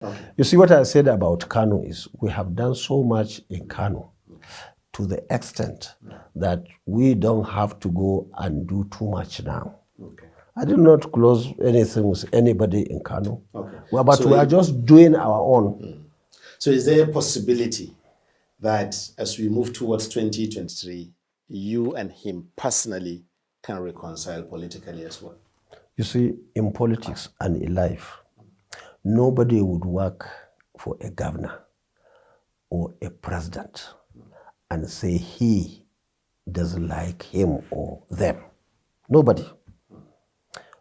Okay. You see, what I said about Kano is we have done so much in Kano to the extent that we don't have to go and do too much now. Okay. I did not close anything with anybody in Kano. Okay. Well, but we are just doing our own. So is there a possibility that as we move towards 2023, you and him personally can reconcile politically as well? You see, in politics and in life, nobody would work for a governor or a president and say he doesn't like him or them. Nobody.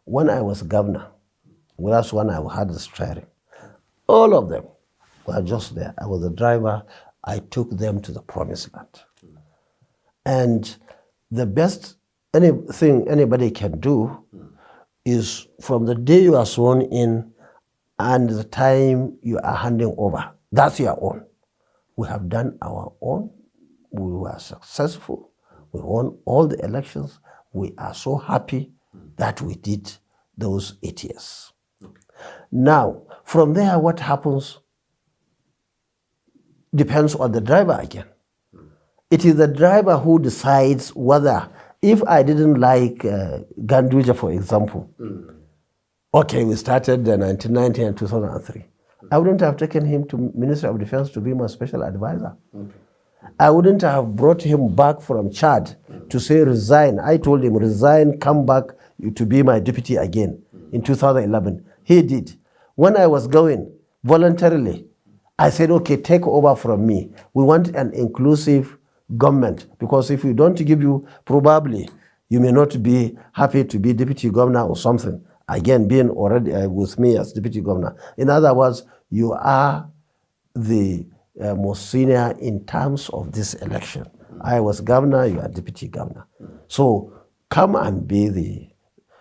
When I was governor, well, that's when I had the steering. All of them were just there. I was the driver. I took them to the promised land. And the best thing anybody can do is from the day you are sworn in and the time you are handing over, that's your own. We have done our own. We were successful. We won all the elections. We are so happy that we did those 8 years. Okay. Now, from there, what happens depends on the driver again. It is the driver who decides whether, if I didn't like Ganduje, for example, okay, we started in 1990 and 2003. I wouldn't have taken him to Ministry of Defense to be my special advisor. Okay. I wouldn't have brought him back from Chad to say resign. I told him resign, come back to be my deputy again in 2011. He did. When I was going voluntarily, I said, okay, take over from me. We want an inclusive government, because if we don't give you, probably you may not be happy to be deputy governor or something. Again, being already with me as deputy governor. In other words, you are the most senior in terms of this election. I was governor, you are deputy governor. So come and be the...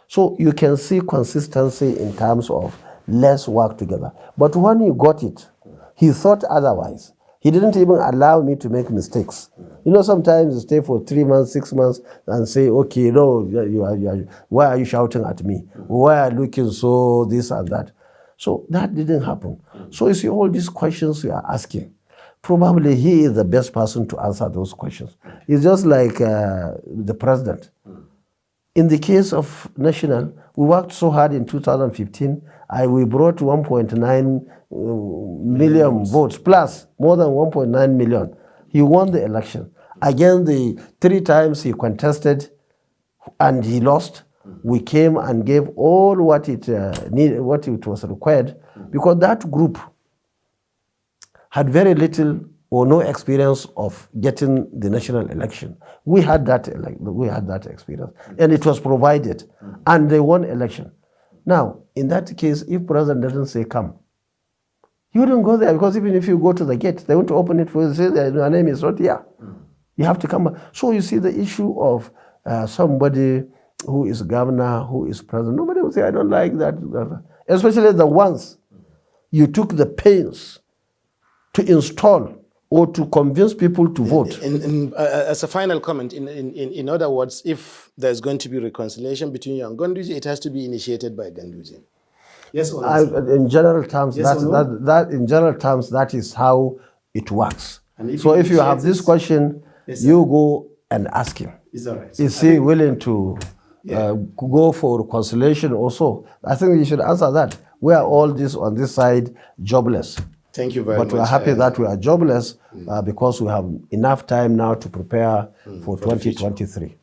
So you can see consistency in terms of let's work together. But when you got it, he thought otherwise. He didn't even allow me to make mistakes. You know, sometimes you stay for 3 months, 6 months and say, okay, no, why are you shouting at me? Why are you looking so this and that? So that didn't happen. So you see all these questions you are asking. Probably he is the best person to answer those questions. It's just like the president. In the case of National, we worked so hard in 2015. We brought 1.9 million votes, plus more than 1.9 million. He won the election. Again, the 3 times he contested and he lost, we came and gave all what it needed, what it was required, because that group had very little or no experience of getting the national election. We had that experience, and it was provided, and they won election. Now, in that case, if president doesn't say come, you wouldn't go there, because even if you go to the gate, they want to open it for you, say your name is not here. You have to come back. So you see the issue of somebody who is governor, who is president. Nobody will say, I don't like that. Especially the ones you took the pains to install or to convince people to vote. As a final comment, in other words, if there's going to be reconciliation between you and Ganduje, it has to be initiated by Ganduje. Yes or no? In general terms, yes in general terms, that is how it works. So if you have this question, yes, you go and ask him. Is all right. Is he willing to go for reconciliation also? I think you should answer that. We are all on this side jobless. Thank you very much. But we are happy that we are jobless because we have enough time now to prepare for 2023.